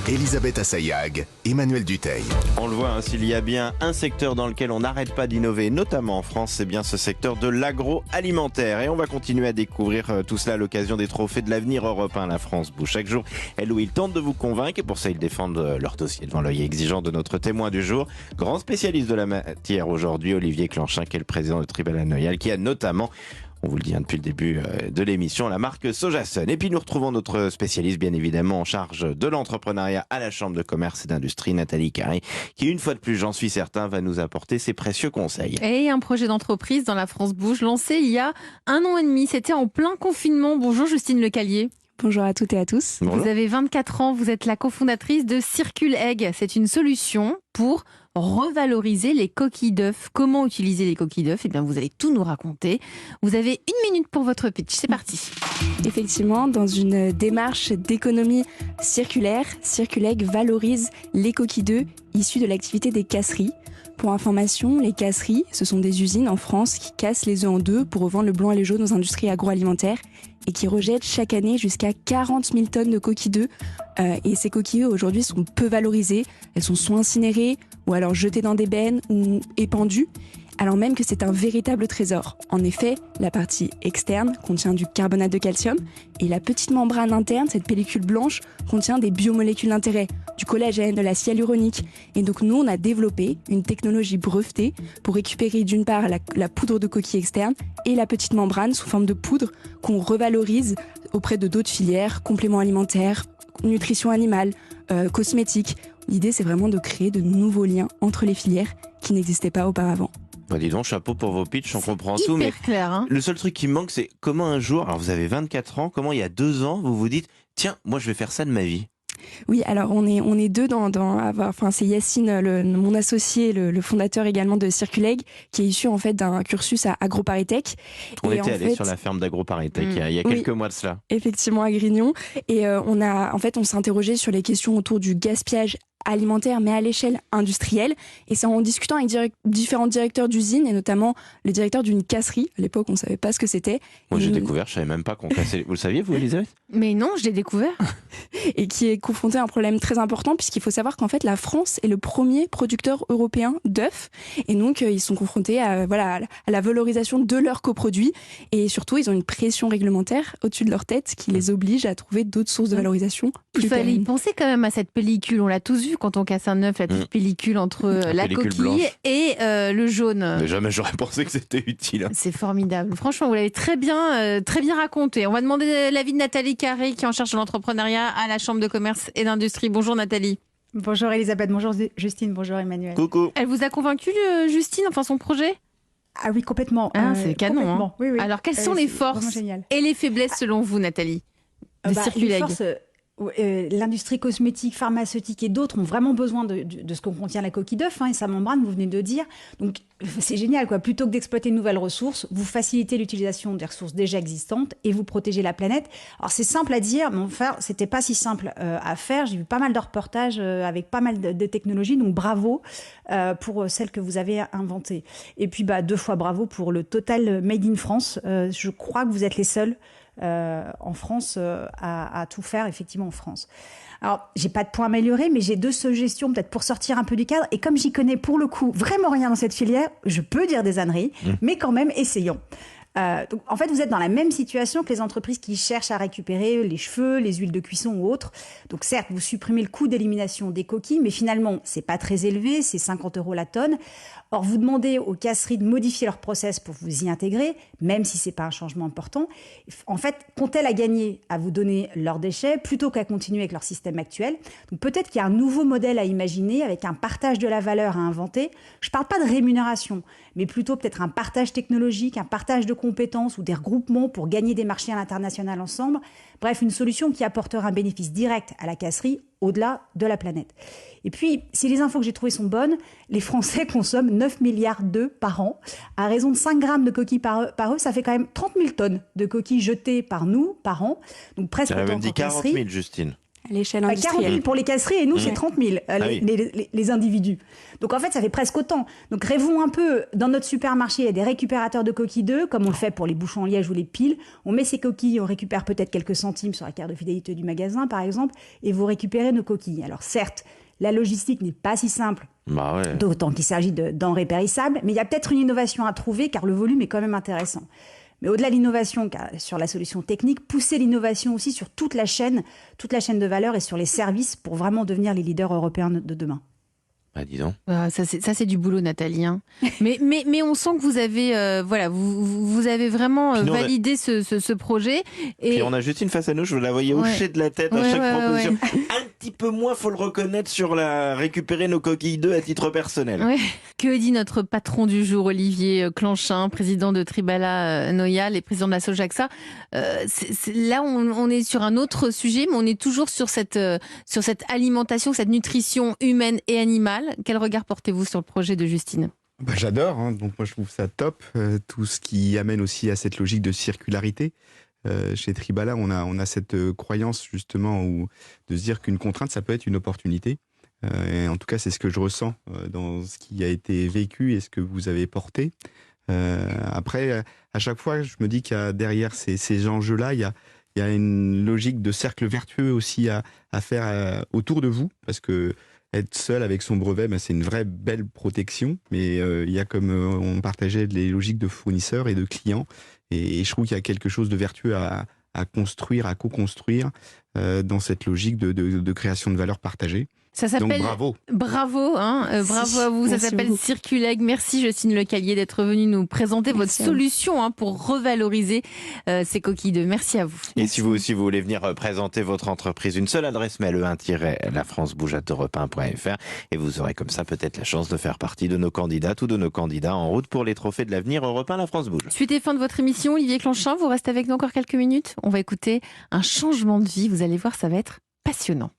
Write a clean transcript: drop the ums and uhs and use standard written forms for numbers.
Elisabeth Assayag, Emmanuel Dutheil. On le voit, s'il y a bien un secteur dans lequel on n'arrête pas d'innover, notamment en France, c'est bien ce secteur de l'agroalimentaire. Et on va continuer à découvrir tout cela à l'occasion des trophées de l'avenir européen. La France bouge chaque jour. Elle ou il tente de vous convaincre et pour ça ils défendent leur dossier devant l'œil exigeant de notre témoin du jour. Grand spécialiste de la matière aujourd'hui, Olivier Clanchin, qui est le président de Tribal Noyal, qui a notamment, on vous le dit depuis le début de l'émission, la marque Sojasun. Et puis nous retrouvons notre spécialiste, bien évidemment, en charge de l'entrepreneuriat à la Chambre de commerce et d'industrie, Nathalie Carré, qui une fois de plus, j'en suis certain, va nous apporter ses précieux conseils. Et un projet d'entreprise dans la France bouge, lancé il y a 1 an et demi. C'était en plein confinement. Bonjour Justine Lecallier. Bonjour à toutes et à tous. Bonjour. Vous avez 24 ans, vous êtes la cofondatrice de Circule Egg. C'est une solution pour revaloriser les coquilles d'œufs. Comment utiliser les coquilles d'œufs ? Eh bien, vous allez tout nous raconter. Vous avez 1 minute pour votre pitch. C'est parti. Effectivement, dans une démarche d'économie circulaire, Circule Egg valorise les coquilles d'œufs issues de l'activité des casseries. Pour information, les casseries, ce sont des usines en France qui cassent les œufs en deux pour revendre le blanc et les jaunes aux industries agroalimentaires et qui rejettent chaque année jusqu'à 40 000 tonnes de coquilles d'œufs. Et ces coquilles d'œufs aujourd'hui sont peu valorisées. Elles sont soit incinérées ou alors jetées dans des bennes ou épandues, alors même que c'est un véritable trésor. En effet, la partie externe contient du carbonate de calcium et la petite membrane interne, cette pellicule blanche, contient des biomolécules d'intérêt, du collagène, de l'acide hyaluronique. Et donc nous, on a développé une technologie brevetée pour récupérer d'une part la poudre de coquille externe et la petite membrane sous forme de poudre qu'on revalorise auprès de d'autres filières, compléments alimentaires, nutrition animale, cosmétiques. L'idée, c'est vraiment de créer de nouveaux liens entre les filières qui n'existaient pas auparavant. Bah dis donc, chapeau pour vos pitchs, on comprend tout. Mais Clair, hein. le seul truc qui me manque, c'est comment un jour, alors vous avez 24 ans, comment il y a 2 ans, vous vous dites, tiens, moi je vais faire ça de ma vie. Oui, alors on est deux c'est Yacine, mon associé, le fondateur également de Circule Egg, qui est issu en fait d'un cursus à AgroParisTech. On était allé sur la ferme d'AgroParisTech il y a quelques mois de cela. Effectivement à Grignon, et on s'est interrogé sur les questions autour du gaspillage alimentaire, mais à l'échelle industrielle. Et c'est en discutant avec différents directeurs d'usines, et notamment le directeur d'une casserie. À l'époque, on ne savait pas ce que c'était. Moi, j'ai découvert, je ne savais même pas qu'on cassait. Vous le saviez, vous, Elisabeth ? Mais non, je l'ai découvert. Et qui est confronté à un problème très important, puisqu'il faut savoir qu'en fait, la France est le premier producteur européen d'œufs. Et donc, ils sont confrontés à la valorisation de leurs coproduits. Et surtout, ils ont une pression réglementaire au-dessus de leur tête qui les oblige à trouver d'autres sources de valorisation. Il fallait y penser quand même à cette pellicule. On l'a tous vu quand on casse un œuf, la petite pellicule entre la pellicule coquille blanche. Et le jaune. Mais jamais j'aurais pensé que c'était utile. C'est formidable. Franchement, vous l'avez très bien raconté. On va demander l'avis de Nathalie Carré, qui est en charge de l'entrepreneuriat à la Chambre de commerce et d'industrie. Bonjour Nathalie. Bonjour Elisabeth, bonjour Justine, bonjour Emmanuel. Coucou. Elle vous a convaincu, Justine, enfin son projet ? Ah oui, complètement. C'est canon. Hein. Oui, oui. Alors, quelles sont les forces et les faiblesses selon vous, Nathalie, de Circule Egg ? L'industrie cosmétique, pharmaceutique et d'autres ont vraiment besoin de ce qu'on contient la coquille d'œuf et sa membrane, vous venez de dire. Donc c'est génial, quoi. Plutôt que d'exploiter de nouvelles ressources, vous facilitez l'utilisation des ressources déjà existantes et vous protégez la planète. Alors c'est simple à dire, mais enfin c'était pas si simple à faire. J'ai vu pas mal de reportages avec pas mal de technologies, donc bravo pour celle que vous avez inventée. Et puis 2 fois bravo pour le total Made in France. Je crois que vous êtes les seuls en France à tout faire effectivement en France. Alors j'ai pas de point amélioré, mais j'ai 2 suggestions peut-être pour sortir un peu du cadre, et comme j'y connais pour le coup vraiment rien dans cette filière, je peux dire des âneries, mais quand même essayons. Donc, en fait, vous êtes dans la même situation que les entreprises qui cherchent à récupérer les cheveux, les huiles de cuisson ou autres. Donc certes, vous supprimez le coût d'élimination des coquilles, mais finalement, c'est pas très élevé, c'est 50 € la tonne. Or, vous demandez aux casseries de modifier leur process pour vous y intégrer, même si c'est pas un changement important. En fait, qu'ont-elles à gagner à vous donner leurs déchets plutôt qu'à continuer avec leur système actuel ? Donc peut-être qu'il y a un nouveau modèle à imaginer avec un partage de la valeur à inventer. Je parle pas de rémunération, mais plutôt peut-être un partage technologique, un partage de compétences ou des regroupements pour gagner des marchés à l'international ensemble. Bref, une solution qui apportera un bénéfice direct à la casserie au-delà de la planète. Et puis, si les infos que j'ai trouvées sont bonnes, les Français consomment 9 milliards d'œufs par an. À raison de 5 grammes de coquilles par œuf, ça fait quand même 30 000 tonnes de coquilles jetées par nous, par an. Donc presque Elle a autant même dit qu'en 40 casserie. 000, Justine. À l'échelle 40 industrielle. 000 pour les casseries et nous, c'est 30 000, oui. les individus. Donc en fait, ça fait presque autant. Donc rêvons un peu, dans notre supermarché, il y a des récupérateurs de coquilles d'œufs, comme on le fait pour les bouchons en liège ou les piles. On met ces coquilles, on récupère peut-être quelques centimes sur la carte de fidélité du magasin, par exemple, et vous récupérez nos coquilles. Alors certes, la logistique n'est pas si simple, Bah ouais. d'autant qu'il s'agit de denrées périssables, mais il y a peut-être une innovation à trouver, car le volume est quand même intéressant. Mais au-delà de l'innovation sur la solution technique, pousser l'innovation aussi sur toute la chaîne de valeur et sur les services pour vraiment devenir les leaders européens de demain. Bah dis donc. Ah, ça c'est du boulot, Nathalie. Hein. mais on sent que vous avez vous avez vraiment Puis nous, validé ce projet. Et Et on a Justine face à nous, je la voyais Ouais. hocher de la tête à Ouais, chaque ouais, proposition. Un petit peu moins, faut le reconnaître, sur la récupérer nos coquilles d'œufs à titre personnel. ouais. Que dit notre patron du jour, Olivier Clanchin, président de Tribala Noyal et président de la Sojaxa? Là, on est sur un autre sujet, mais on est toujours sur cette alimentation, cette nutrition humaine et animale. Quel regard portez-vous sur le projet de Justine? Bah, j'adore, hein. Donc moi je trouve ça top, tout ce qui amène aussi à cette logique de circularité. Chez Tribala, on a cette croyance justement de se dire qu'une contrainte, ça peut être une opportunité. Et en tout cas, c'est ce que je ressens dans ce qui a été vécu et ce que vous avez porté. Après, à chaque fois, je me dis qu'il y a derrière ces enjeux-là, il y a une logique de cercle vertueux aussi à faire autour de vous, parce que être seul avec son brevet, c'est une vraie belle protection, mais il y a, comme on partageait, les logiques de fournisseurs et de clients, et je trouve qu'il y a quelque chose de vertueux à construire, à co-construire dans cette logique de création de valeur partagée. Ça Donc s'appelle bravo. Bravo à vous. Ça Merci s'appelle beaucoup. Circuleg. Merci Justine Lecallier d'être venue nous présenter Merci votre à vous. solution pour revaloriser ces coquilles d'œufs. Merci à vous. Et si vous aussi vous voulez venir présenter votre entreprise, une seule adresse mail, e1-lafrancebouge@europe1.fr, et vous aurez comme ça peut-être la chance de faire partie de nos candidates ou de nos candidats en route pour les trophées de l'avenir Europe 1 La France Bouge. Suite et fin de votre émission, Olivier Clanchin, vous restez avec nous encore quelques minutes. On va écouter un changement de vie. Vous allez voir, ça va être passionnant.